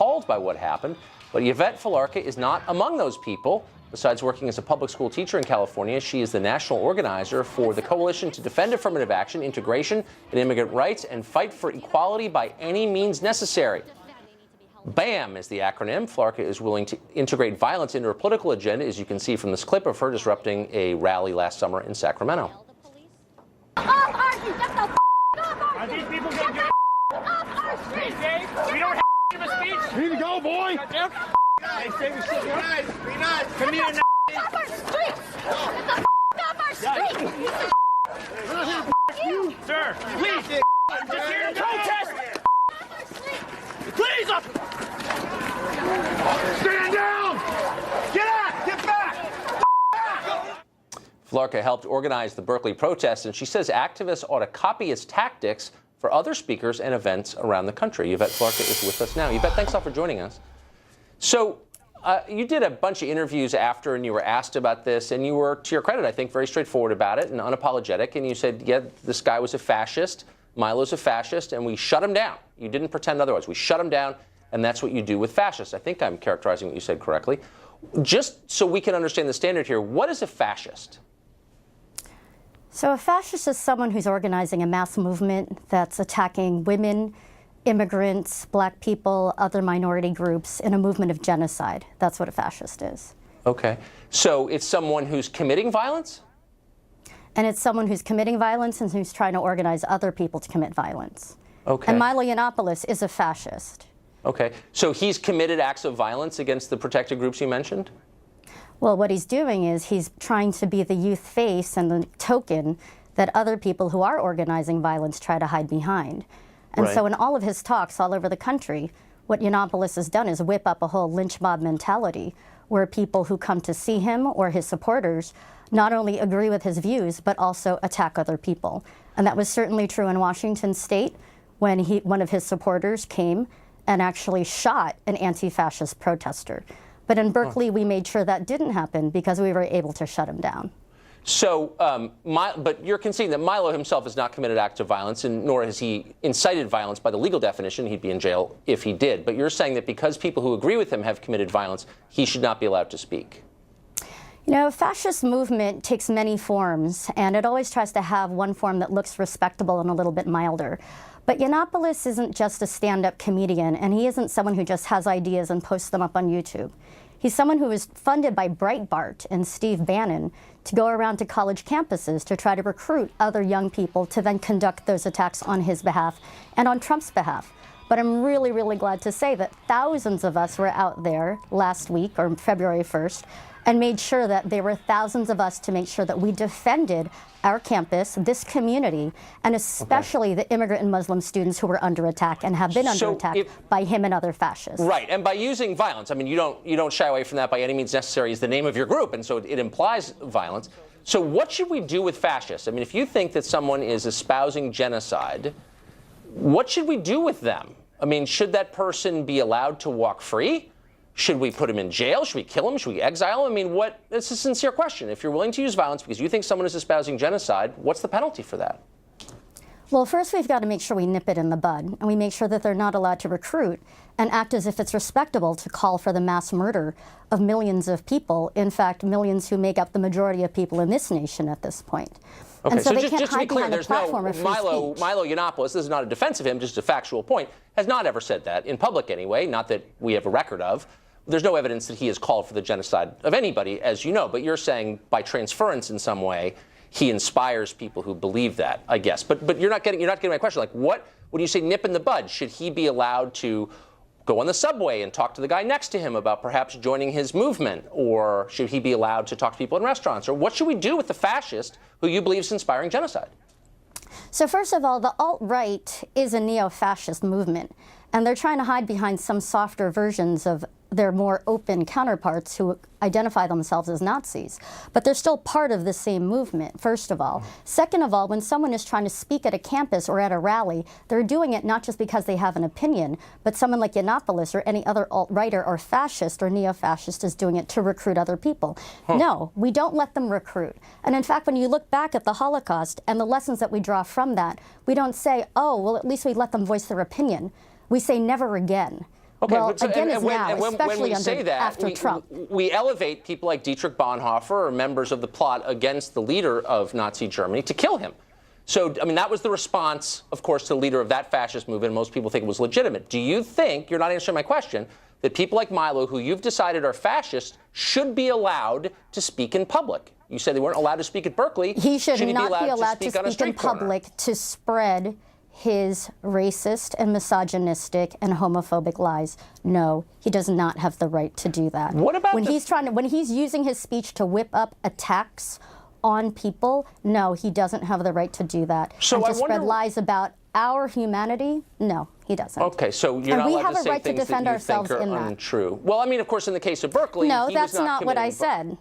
appalled by what happened. But Yvette Falarca is not among those people. Besides working as a public school teacher in California, she is the national organizer for the Coalition to Defend Affirmative Action, Integration, and Immigrant Rights, and Fight for Equality by Any Means Necessary. BAM is the acronym. Falarca is willing to integrate violence into her political agenda, as you can see from this clip of her disrupting a rally last summer in Sacramento. Off our street! Get the off our Are street! these people getting Get the off our street! We don't have to give a speech. Here you go, boy. They say we should be nice. Be nice. Come here now. Off our streets! Get the off our street! Sir, please. I'm just here to protest. Please up. Stand down. Get out. Get back. Falarca helped organize the Berkeley protests, and she says activists ought to copy its tactics for other speakers and events around the country. Yvette Falarca is with us now. Yvette, thanks a lot for joining us. So you did a bunch of interviews after, and you were asked about this, and you were, to your credit, I think, very straightforward about it and unapologetic. And you said, yeah, this guy was a fascist, Milo's a fascist, and we shut him down. You didn't pretend otherwise. We shut him down, and that's what you do with fascists. I think I'm characterizing what you said correctly. Just so we can understand the standard here, what is a fascist? So a fascist is someone who's organizing a mass movement that's attacking women, immigrants, black people, other minority groups in a movement of genocide. That's what a fascist is. Okay. So it's someone who's committing violence? And it's someone who's committing violence and who's trying to organize other people to commit violence. Okay. And Milo Yiannopoulos is a fascist. Okay. So he's committed acts of violence against the protected groups you mentioned? Well, what he's doing is he's trying to be the youth face and the token that other people who are organizing violence try to hide behind. And Right. so in all of his talks all over the country, what Yiannopoulos has done is whip up a whole lynch mob mentality where people who come to see him or his supporters not only agree with his views, but also attack other people. And that was certainly true in Washington State when one of his supporters came and actually shot an anti-fascist protester. But in Berkeley, we made sure that didn't happen because we were able to shut him down. So, but you're conceding that Milo himself has not committed acts of violence, and nor has he incited violence by the legal definition. He'd be in jail if he did. But you're saying that because people who agree with him have committed violence, he should not be allowed to speak. You know, fascist movement takes many forms, and it always tries to have one form that looks respectable and a little bit milder. But Yiannopoulos isn't just a stand-up comedian, and he isn't someone who just has ideas and posts them up on YouTube. He's someone who is funded by Breitbart and Steve Bannon to go around to college campuses to try to recruit other young people to then conduct those attacks on his behalf and on Trump's behalf. But I'm really, really glad to say that thousands of us were out there last week, or February 1st, and made sure that there were thousands of us to make sure that we defended our campus, this community, and especially the immigrant and Muslim students who were under attack and have been under attack by him and other fascists. Right, and by using violence, I mean, you don't shy away from that by any means necessary is the name of your group, and so it implies violence. So what should we do with fascists? I mean, if you think that someone is espousing genocide, what should we do with them? I mean, should that person be allowed to walk free? Should we put him in jail? Should we kill him? Should we exile him? I mean, it's a sincere question. If you're willing to use violence because you think someone is espousing genocide, what's the penalty for that? Well, first we've got to make sure we nip it in the bud, and we make sure that they're not allowed to recruit and act as if it's respectable to call for the mass murder of millions of people, in fact, millions who make up the majority of people in this nation at this point. Okay, and so they just can't to be hide clear, behind the there's no platform of free Milo speech. Yiannopoulos, this is not a defense of him, just a factual point, has not ever said that, in public anyway, not that we have a record of. There's no evidence that he has called for the genocide of anybody, as you know, but you're saying by transference in some way, he inspires people who believe that, I guess. But you're not getting my question. Like, what when you say nip in the bud, should he be allowed to go on the subway and talk to the guy next to him about perhaps joining his movement? Or should he be allowed to talk to people in restaurants? Or what should we do with the fascist who you believe is inspiring genocide? So first of all, the alt-right is a neo-fascist movement, and they're trying to hide behind some softer versions of their more open counterparts who identify themselves as Nazis. But they're still part of the same movement, first of all. Second of all, when someone is trying to speak at a campus or at a rally, they're doing it not just because they have an opinion, but someone like Yiannopoulos or any other alt-righter or fascist or neo-fascist is doing it to recruit other people. No, we don't let them recruit. And in fact, when you look back at the Holocaust and the lessons that we draw from that, we don't say, oh, well, at least we let them voice their opinion. We say never again. Okay, well, so- again, is now, when especially we say that, after Trump. we elevate people like Dietrich Bonhoeffer or members of the plot against the leader of Nazi Germany to kill him. So, I mean, that was the response, of course, to the leader of that fascist movement. Most people think it was legitimate. Do you think, you're not answering my question, that people like Milo, who you've decided are fascists, should be allowed to speak in public? You said they weren't allowed to speak at Berkeley. He should he not be allowed to on a speak in street corner? public to spread his racist and misogynistic and homophobic lies. No, he does not have the right to do that. What about when he's using his speech to whip up attacks on people? No, he doesn't have the right to do that. So and I to spread wonder- lies about our humanity? No, he doesn't. Okay, so you're not and we allowed have to a say right to things defend that you ourselves think are in that. untrue. Well, I mean, of course, in the case of Berkeley, No, he that's was not what I committing- said.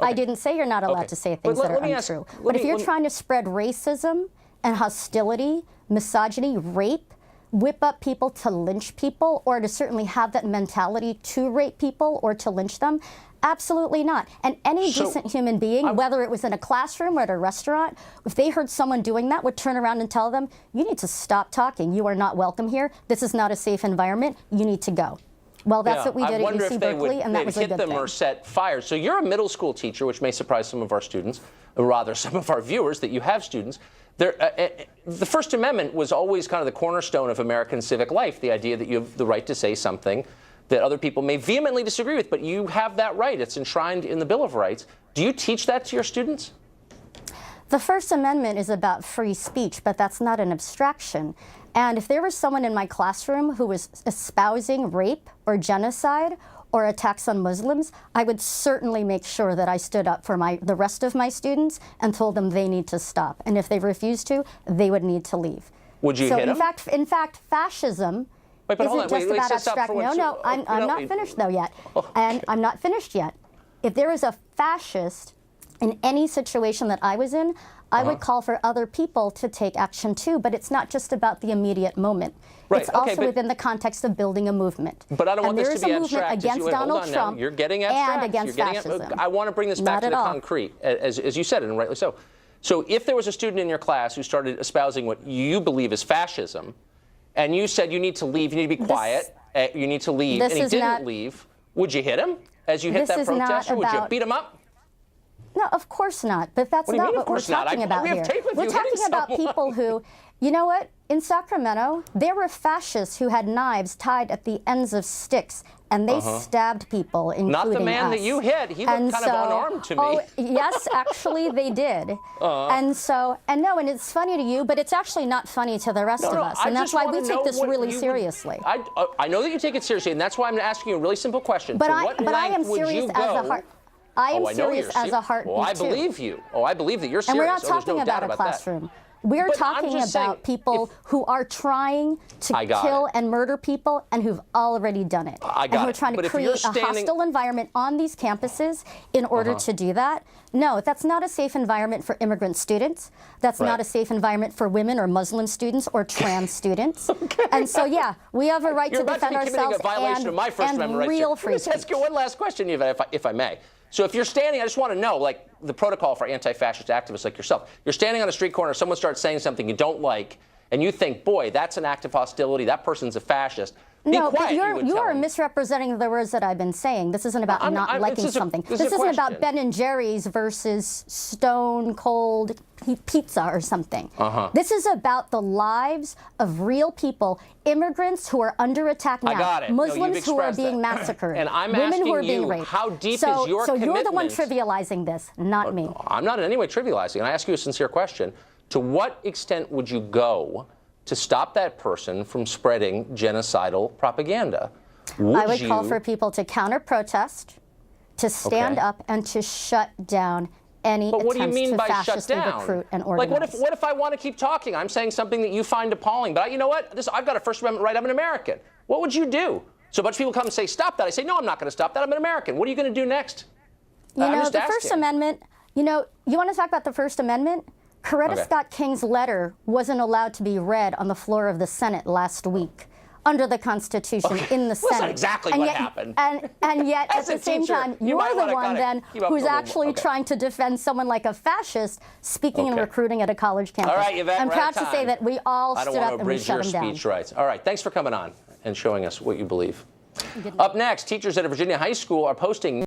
I didn't say you're not allowed Okay. to say But things that are let me ask- untrue. let But if me- you're let me- trying to spread racism and hostility, misogyny, rape, whip up people to lynch people, or to certainly have that mentality to rape people or to lynch them, absolutely not. And any So, decent human being, whether it was in a classroom or at a restaurant, if they heard someone doing that, would turn around and tell them, you need to stop talking. You are not welcome here. This is not a safe environment. You need to go. Well, that's what we did I at wonder UC if they Berkeley, and that they'd was a hit good them thing. or set fires. So you're a middle school teacher, which may surprise some of our students, or rather some of our viewers, that you have students. The First Amendment was always kind of the cornerstone of American civic life, the idea that you have the right to say something that other people may vehemently disagree with, but you have that right. It's enshrined in the Bill of Rights. Do you teach that to your students? The First Amendment is about free speech, but that's not an abstraction. And if there was someone in my classroom who was espousing rape or genocide or attacks on Muslims, I would certainly make sure that I stood up for the rest of my students and told them they need to stop. And if they refused to, they would need to leave. Would you hit them? In fact, fascism Wait, but hold on. isn't just Wait, about let's stop abstract. for one No, second. I'm not finished though yet. And I'm not finished yet. If there is a fascist in any situation that I was in, I would call for other people to take action too, but it's not just about the immediate moment. Right, It's okay, also but- within the context of building a movement. But I don't want and this to be there is a movement abstract. against Hold Donald on now. Trump You're getting abstract. and against You're getting, fascism. I want to bring this back Not to at the all. concrete, as you said, and rightly so. So if there was a student in your class who started espousing what you believe is fascism, and you said you need to leave, you need to be quiet, you need to leave, and this he is didn't not- leave, would you hit him as you hit This that is not protester? Would you about- beat him up? No, of course not. But that's What do you not mean, what of we're course not? talking about we have here. tape of We're you talking hitting about someone. people who, you know what? In Sacramento, there were fascists who had knives tied at the ends of sticks, and they stabbed people, including Not the man us. that you hit. He looked kind of unarmed to me. Oh, yes, actually, they did. And it's funny to you, but it's actually not funny to the rest of us. I And that's just why wanna we know take this what really you would- seriously. I know that you take it seriously, and that's why I'm asking you a really simple question. But To I what am length would serious you as a go? heart. I am Oh, I know serious you're as a heartbeat Well, I too. believe you. Oh, I believe that you're serious. And we're not Oh, there's talking no doubt about a that. classroom. We're But I'm talking just about saying, people who are trying to I got kill it. and murder people and who've already done it. I got and who are it. trying But to if you're create a standing- hostile environment on these campuses in order to do that. No, that's not a safe environment for immigrant students. That's Right. not a safe environment for women or Muslim students or trans students. And so, yeah, we have a right You're to about to defend be committing ourselves a violation of my First and Amendment rights. real here. free Let me ask you speech. one last question, Yvette, if I may. So if you're standing, I just want to know, like, the protocol for anti-fascist activists like yourself. You're standing on a street corner, someone starts saying something you don't like, and you think, boy, that's an act of hostility, that person's a fascist. Be No, quiet, but you you tell are them. misrepresenting the words that I've been saying. This isn't about not this liking is a- something. this This is a isn't about question. Ben and Jerry's versus Stone Cold Pizza or something. This is about the lives of real people, immigrants who are under attack now, I got it. No, you've Muslims who are expressed being that. massacred, And I'm women who are asking being you, raped. how deep so, is your So you're the one commitment? trivializing this, not me. I'm not in any way trivializing, and I ask you a sincere question. To what extent would you go to stop that person from spreading genocidal propaganda? I would call for people to counter-protest, to stand Okay. up, and to shut down any But what do you attempts mean to by shut fascistly down? recruit and Like, organize. what if I want to keep talking? I'm saying something that you find appalling, but you know what? I've got a First Amendment right. I'm an American. What would you do? So a bunch of people come and say, stop that. I say, no, I'm not going to stop that. I'm an American. What are you going to do next? You I'm know, just the First asking. Amendment, you want to talk about the First Amendment? Coretta Okay. Scott King's letter wasn't allowed to be read on the floor of the Senate last week under the Constitution in the Senate. Well, that's not exactly And what yet- happened. And yet, As at a the same teacher, time, you you're might the wanna one kinda then keep up who's the little- actually okay. trying to defend someone like a fascist speaking and Okay. recruiting at a college campus. All right, Yvette, I'm we're proud out of to say time. that we all I don't stood want up to and we abridge shut your him down. speech rights. All right, thanks for coming on and showing us what you believe. Up next, teachers at a Virginia high school are posting